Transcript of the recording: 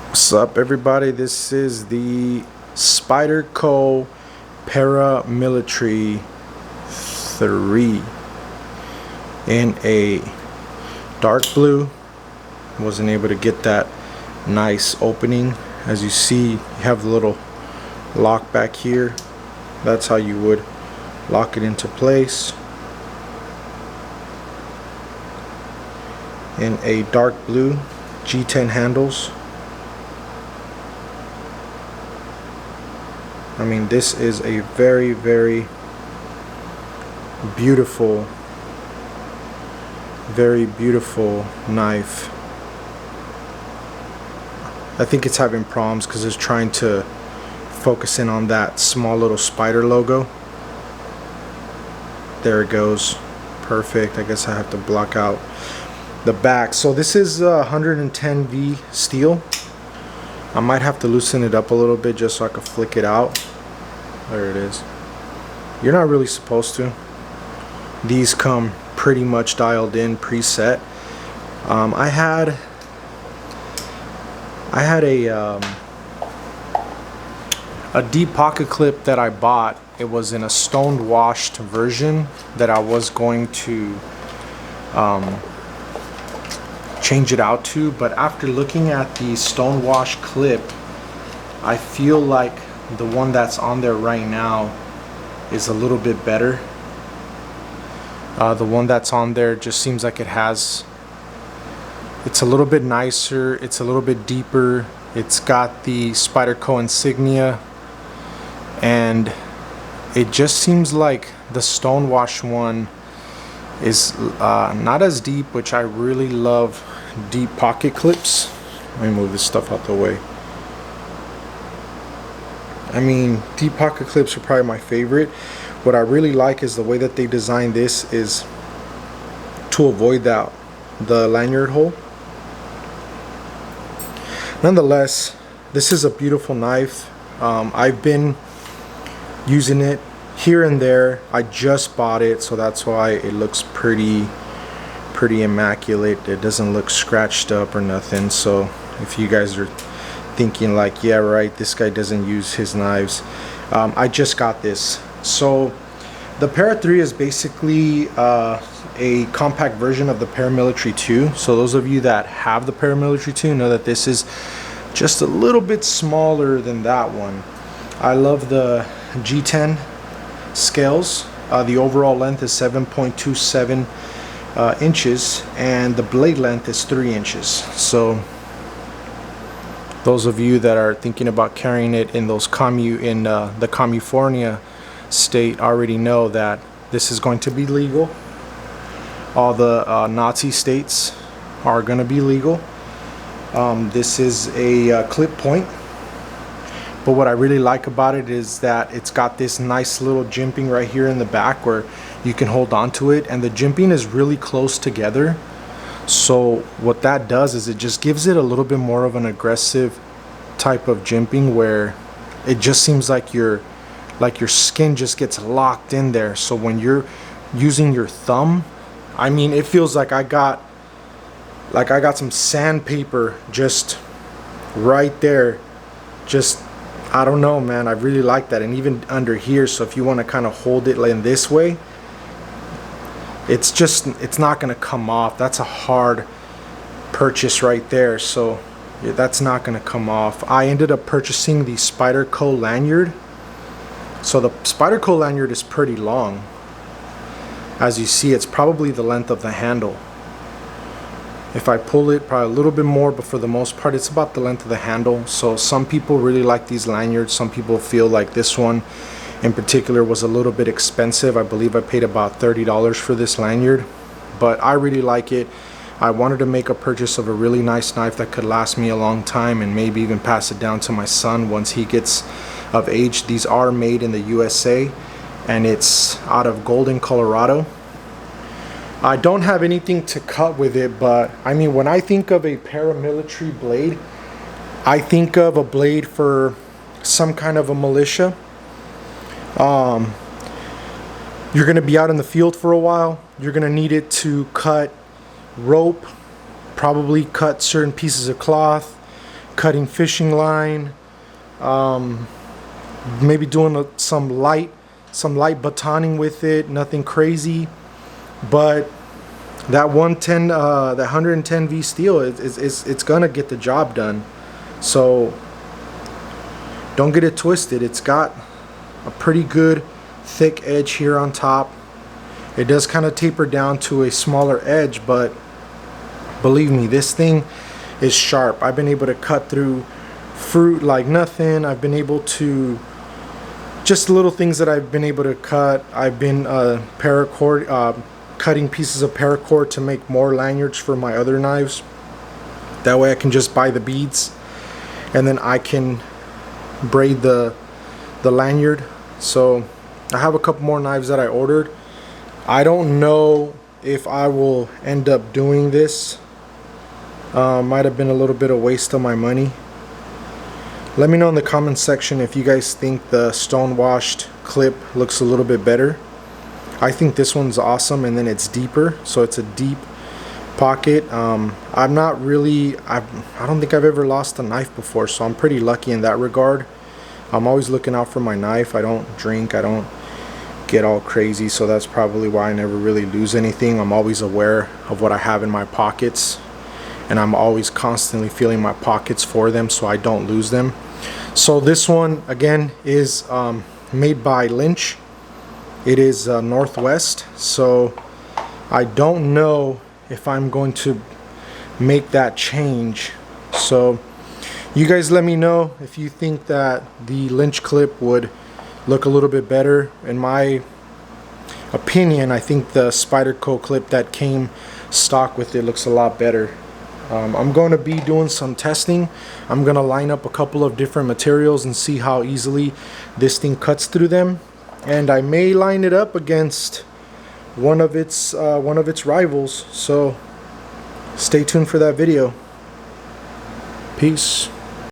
What's up, everybody? This is the Spyderco Paramilitary 3 in a dark blue. Wasn't able to get that nice opening. As you see, you have the little lock back here. That's how you would lock it into place. In a dark blue, G10 handles. I mean, this is a very, very beautiful knife. I think it's having problems because it's trying to focus in on that small little spider logo. There it goes. Perfect. I guess I have to block out the back. So this is 110V steel. I might have to loosen it up a little bit just so I can flick it out. There it is. You're not really supposed to. These come pretty much dialed in, preset. I had a deep pocket clip that I bought. It was in a stone washed version that I was going to change it out to, but after looking at the stone wash clip, I feel like the one that's on there right now is a little bit better. The one that's on there just seems like it's a little bit nicer, it's a little bit deeper, it's got the Spyderco insignia, and it just seems like the stone wash one is not as deep, which I really love deep pocket clips. Let me move this stuff out the way. I mean, deep pocket clips are probably my favorite. What I really like is the way that they designed this is to avoid the lanyard hole. Nonetheless, this is a beautiful knife. I've been using it here and there. I just bought it, so that's why it looks pretty immaculate. It doesn't look scratched up or nothing. So if you guys are thinking like, yeah, right, this guy doesn't use his knives, I just got this. So the Para 3 is basically a compact version of the Paramilitary 2. So those of you that have the Paramilitary 2 know that this is just a little bit smaller than that one. I love the G10 scales. The overall length is 7.27 inches, and the blade length is 3 inches. So those of you that are thinking about carrying it in the California state already know that this is going to be legal. All the Nazi states are going to be legal. This is a clip point. But what I really like about it is that it's got this nice little jimping right here in the back where you can hold on to it, and the jimping is really close together. So what that does is it just gives it a little bit more of an aggressive type of jimping where it just seems like your skin just gets locked in there. So when you're using your thumb, I mean, it feels like I got some sandpaper just right there. Just, I don't know, man, I really like that. And even under here, so if you want to kind of hold it in this way, it's not going to come off. That's a hard purchase right there, so yeah, that's not going to come off. I ended up purchasing the Spyderco lanyard. So the Spyderco lanyard is pretty long. As you see, it's probably the length of the handle. If I pull it, probably a little bit more, but for the most part it's about the length of the handle. So some people really like these lanyards. Some people feel like this one in particular was a little bit expensive. I believe I paid about $30 for this lanyard, but I really like it. I wanted to make a purchase of a really nice knife that could last me a long time and maybe even pass it down to my son once he gets of age. These are made in the USA, and it's out of Golden, Colorado. I don't have anything to cut with it, but I mean, when I think of a paramilitary blade, I think of a blade for some kind of a militia. You're going to be out in the field for a while. You're going to need it to cut rope, probably cut certain pieces of cloth, cutting fishing line, maybe doing some light batoning with it, nothing crazy. But that 110 that 110V steel it's gonna get the job done. So don't get it twisted. It's got a pretty good thick edge here on top. It does kind of taper down to a smaller edge, but believe me, this thing is sharp. I've been able to cut through fruit like nothing. I've been able to, just little things that I've been able to cut. I've been paracord, cutting pieces of paracord to make more lanyards for my other knives. That way I can just buy the beads and then I can braid the lanyard. So I have a couple more knives that I ordered. I don't know if I will end up doing this. Might have been a little bit of waste of my money. Let me know in the comment section if you guys think the stone washed clip looks a little bit better. I think this one's awesome, and then it's deeper, so it's a deep pocket. I'm not really, I don't think I've ever lost a knife before, so I'm pretty lucky in that regard. I'm always looking out for my knife. I don't drink, I don't get all crazy, so that's probably why I never really lose anything. I'm always aware of what I have in my pockets, and I'm always constantly feeling my pockets for them so I don't lose them. So this one again is made by Lynch. It is Northwest, so I don't know if I'm going to make that change. So you guys let me know if you think that the Lynch clip would look a little bit better. In my opinion, I think the Spyderco clip that came stock with it looks a lot better. I'm going to be doing some testing. I'm going to line up a couple of different materials and see how easily this thing cuts through them. And I may line it up against one of its rivals. So stay tuned for that video. Peace.